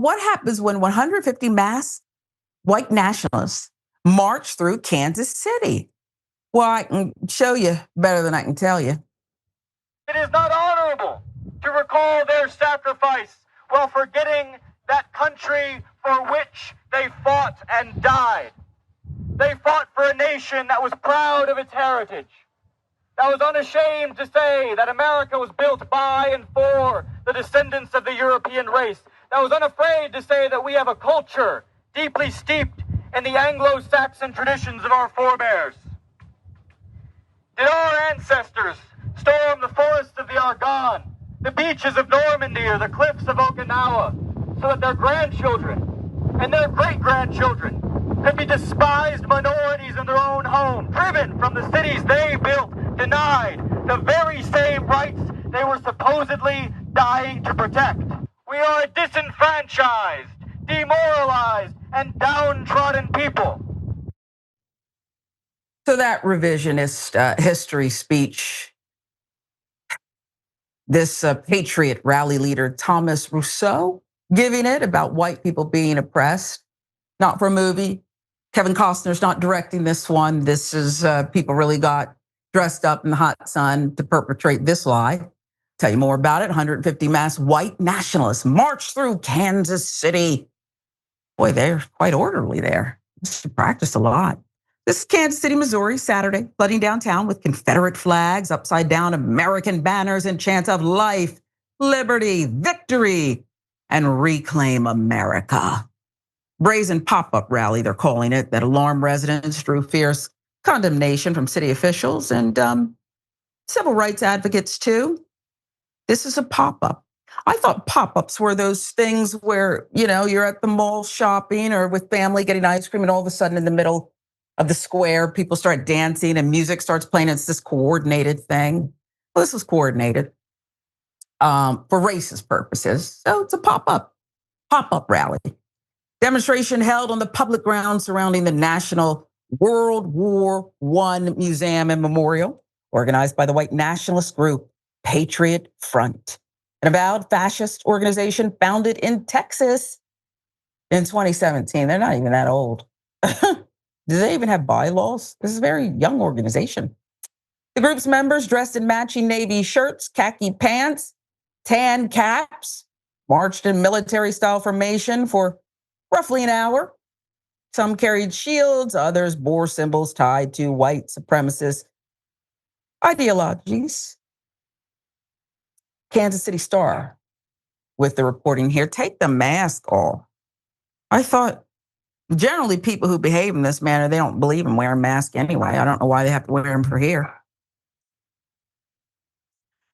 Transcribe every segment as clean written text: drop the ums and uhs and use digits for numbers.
what happens when 150 masked white nationalists march through Kansas City? Well, I can show you better than I can tell you. It is not honorable to recall their sacrifice while forgetting that country for which they fought and died. They fought for a nation that was proud of its heritage, that was unashamed to say that America was built by and for the descendants of the European race, that was unafraid to say that we have a culture deeply steeped in the Anglo-Saxon traditions of our forebears. Did our ancestors storm the forests of the Argonne, the beaches of Normandy, or the cliffs of Okinawa, so that their grandchildren and their great-grandchildren could be despised minorities in their own home, driven from the cities they built, denied the very same rights they were supposedly dying to protect? We are a disenfranchised, demoralized, and downtrodden people. So that revisionist history speech, this Patriot rally leader, Thomas Rousseau, giving it about white people being oppressed, not for a movie. Kevin Costner's not directing this one. This is people really got dressed up in the hot sun to perpetrate this lie. Tell you more about it. 150 masked white nationalists march through Kansas City. Boy, they're quite orderly there. They practice a lot. This is Kansas City, Missouri, Saturday, flooding downtown with Confederate flags, upside down American banners, and chants of life, liberty, victory, and reclaim America. Brazen pop-up rally, they're calling it, that alarmed residents, drew fierce condemnation from city officials and civil rights advocates too. This is a pop-up. I thought pop-ups were those things where, you're at the mall shopping or with family getting ice cream, and all of a sudden in the middle of the square, people start dancing and music starts playing. It's this coordinated thing. Well, this was coordinated for racist purposes. So it's a pop-up rally. Demonstration held on the public grounds surrounding the National World War I Museum and Memorial, organized by the white nationalist group Patriot Front, an avowed fascist organization founded in Texas in 2017. They're not even that old. Do they even have bylaws? This is a very young organization. The group's members, dressed in matching navy shirts, khaki pants, tan caps, marched in military-style formation for roughly an hour. Some carried shields, others bore symbols tied to white supremacist ideologies. Kansas City Star with the reporting here. Take the mask off. I thought generally people who behave in this manner, they don't believe in wearing masks anyway. I don't know why they have to wear them for here.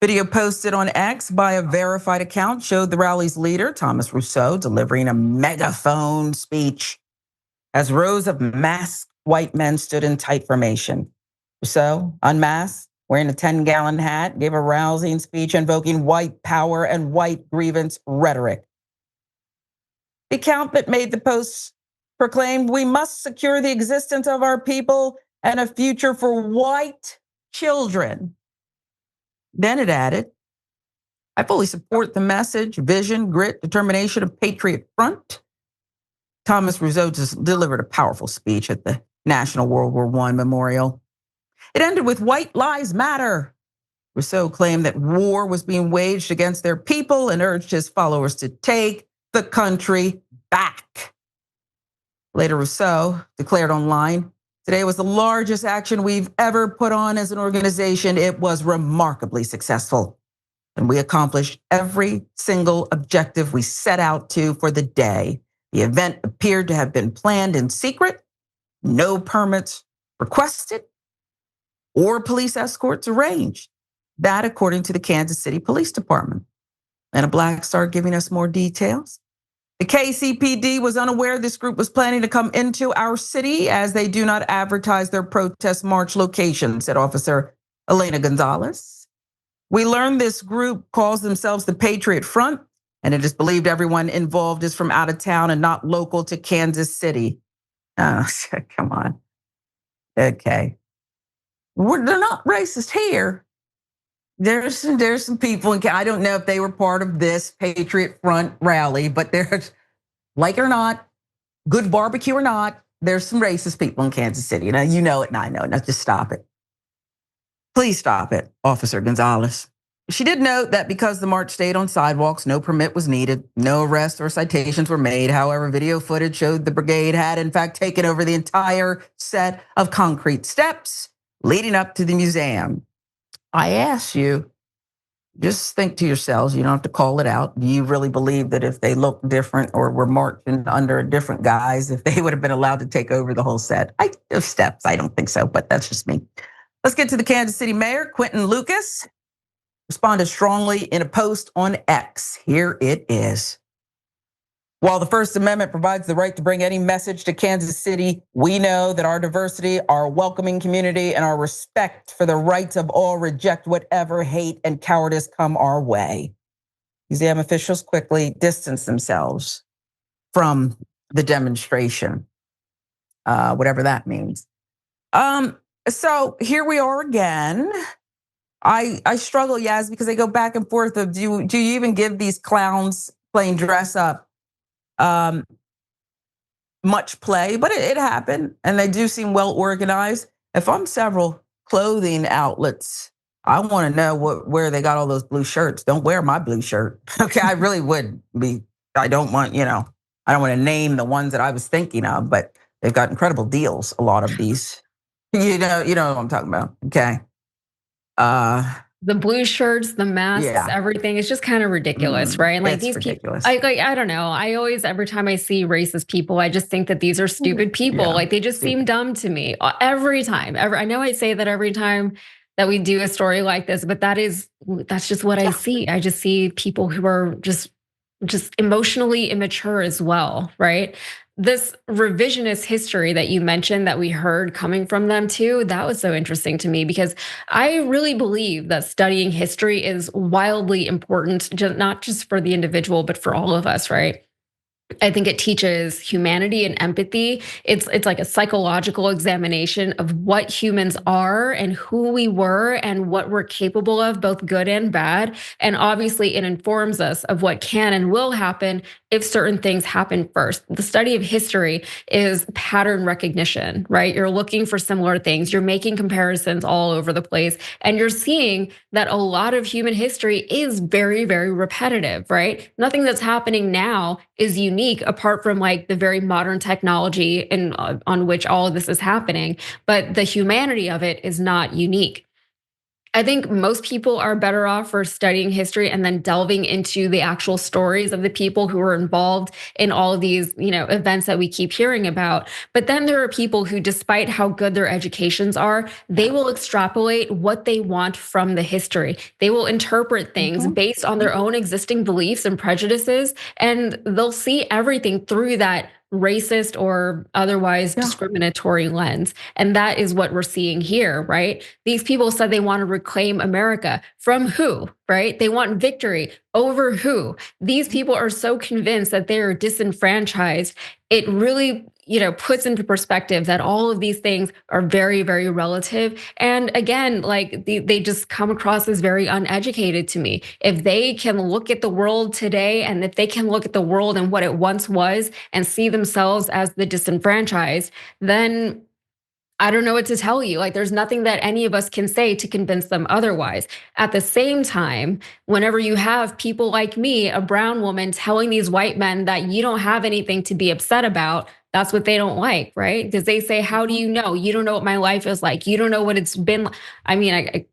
Video posted on X by a verified account showed the rally's leader, Thomas Rousseau, delivering a megaphone speech as rows of masked white men stood in tight formation. Rousseau, unmasked, wearing a 10-gallon hat, gave a rousing speech invoking white power and white grievance rhetoric. The account that made the post proclaimed, "We must secure the existence of our people and a future for white children." Then it added, "I fully support the message, vision, grit, determination of Patriot Front." Thomas Rousseau just delivered a powerful speech at the National World War I Memorial. It ended with "White Lives Matter." Rousseau claimed that war was being waged against their people and urged his followers to take the country back. Later, Rousseau declared online, "Today was the largest action we've ever put on as an organization. It was remarkably successful, and we accomplished every single objective we set out to for the day. The event appeared to have been planned in secret, no permits requested, or police escorts arranged." That according to the Kansas City Police Department. And a Black Star giving us more details. The KCPD was unaware this group was planning to come into our city, as they do not advertise their protest march location, said Officer Elena Gonzalez. "We learned this group calls themselves the Patriot Front, and it is believed everyone involved is from out of town and not local to Kansas City." Oh, come on. Okay. They're not racist here. There's some people, I don't know if they were part of this Patriot Front rally, but like it or not, good barbecue or not, there's some racist people in Kansas City. You know it and I know it. Now just stop it. Please stop it, Officer Gonzalez. She did note that because the march stayed on sidewalks, no permit was needed, no arrests or citations were made. However, video footage showed the brigade had in fact taken over the entire set of concrete steps leading up to the museum. I ask you, just think to yourselves, you don't have to call it out. Do you really believe that if they looked different or were marching under a different guise, if they would have been allowed to take over the whole set? Of steps, I don't think so, but that's just me. Let's get to the Kansas City mayor, Quentin Lucas, responded strongly in a post on X. Here it is. While the First Amendment provides the right to bring any message to Kansas City, we know that our diversity, our welcoming community, and our respect for the rights of all reject whatever hate and cowardice come our way. Museum officials quickly distanced themselves from the demonstration, whatever that means. So here we are again. I struggle, Yas, because they go back and forth of do you even give these clowns playing dress up much play? But it happened, and they do seem well organized. If I'm several clothing outlets, I want to know where they got all those blue shirts. Don't wear my blue shirt. Okay, I really would be. I don't want I don't want to name the ones that I was thinking of, but they've got incredible deals. A lot of these, you know what I'm talking about. Okay. The blue shirts, the masks, everything is just kind of ridiculous, right? Like these people, I don't know. I always, every time I see racist people, I just think that these are stupid people. Like they just seem dumb to me every time. I know I say that every time that we do a story like this, but that's just what I see. I just see people who are just emotionally immature as well, right? This revisionist history that you mentioned that we heard coming from them too, that was so interesting to me because I really believe that studying history is wildly important, not just for the individual, but for all of us, right? I think it teaches humanity and empathy. It's like a psychological examination of what humans are and who we were and what we're capable of, both good and bad. And obviously it informs us of what can and will happen if certain things happen first. The study of history is pattern recognition, right? You're looking for similar things. You're making comparisons all over the place. And you're seeing that a lot of human history is very, very repetitive, right? Nothing that's happening now is unique apart from like the very modern technology and on which all of this is happening. But the humanity of it is not unique. I think most people are better off for studying history and then delving into the actual stories of the people who were involved in all of these, events that we keep hearing about. But then there are people who, despite how good their educations are, they will extrapolate what they want from the history. They will interpret things based on their own existing beliefs and prejudices, and they'll see everything through that racist or otherwise discriminatory lens. And that is what we're seeing here, right? These people said they want to reclaim America. From who, right? They want victory over who? These people are so convinced that they are disenfranchised. It really, puts into perspective that all of these things are very, very relative. And again, like they just come across as very uneducated to me. If they can look at the world today and if they can look at the world and what it once was and see themselves as the disenfranchised, then I don't know what to tell you. Like, there's nothing that any of us can say to convince them otherwise. At the same time, whenever you have people like me, a brown woman, telling these white men that you don't have anything to be upset about, that's what they don't like, right? Because they say, how do you know? You don't know what my life is like. You don't know what it's been. I mean,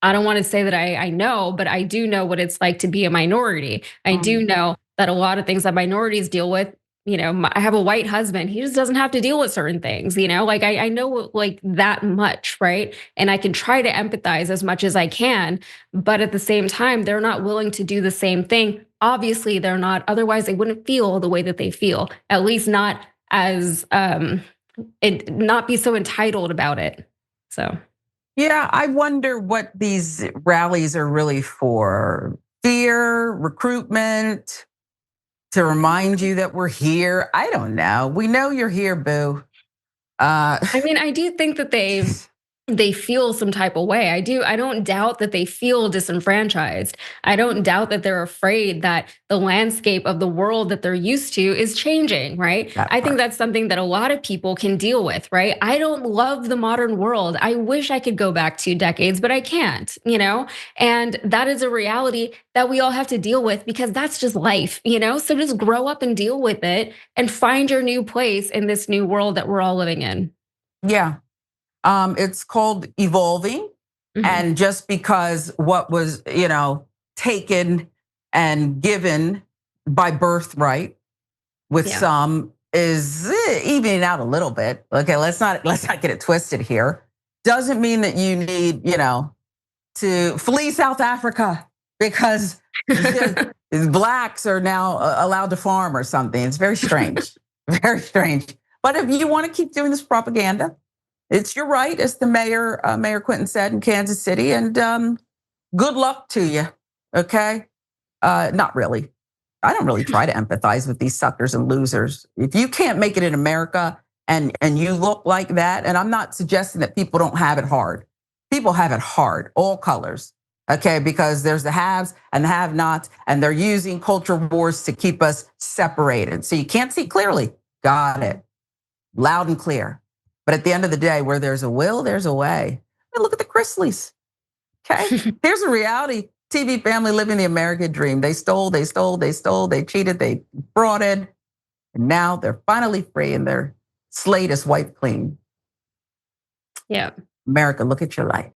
I don't want to say that I know, but I do know what it's like to be a minority. I do know that a lot of things that minorities deal with, I have a white husband. He just doesn't have to deal with certain things, like I know like that much, right? And I can try to empathize as much as I can, but at the same time, they're not willing to do the same thing. Obviously, they're not. Otherwise, they wouldn't feel the way that they feel. At least not as not be so entitled about it. So. Yeah, I wonder what these rallies are really for. Fear, recruitment, to remind you that we're here. I don't know. We know you're here, boo. I mean, I do think that they feel some type of way. I don't doubt that they feel disenfranchised. I don't doubt that they're afraid that the landscape of the world that they're used to is changing, right? I think that's something that a lot of people can deal with, right? I don't love the modern world. I wish I could go back 2 decades, but I can't, And that is a reality that we all have to deal with because that's just life, So just grow up and deal with it and find your new place in this new world that we're all living in. Yeah. It's called evolving. Mm-hmm. And just because what was, taken and given by birthright with some is evening out a little bit. Okay, let's not get it twisted here. Doesn't mean that you need, to flee South Africa because blacks are now allowed to farm or something. It's very strange, very strange. But if you want to keep doing this propaganda, it's your right, as the Mayor Quinton said in Kansas City, and good luck to you. Okay, not really. I don't really try to empathize with these suckers and losers. If you can't make it in America and you look like that, and I'm not suggesting that people don't have it hard. People have it hard, all colors. Okay, because there's the haves and the have-nots, and they're using culture wars to keep us separated. So you can't see clearly. Got it, loud and clear. But at the end of the day, where there's a will, there's a way. And look at the Chrisleys. Okay, here's a reality TV family living the American dream. They stole, they cheated, they frauded, and now they're finally free and their slate is wiped clean. Yeah. America, look at your life.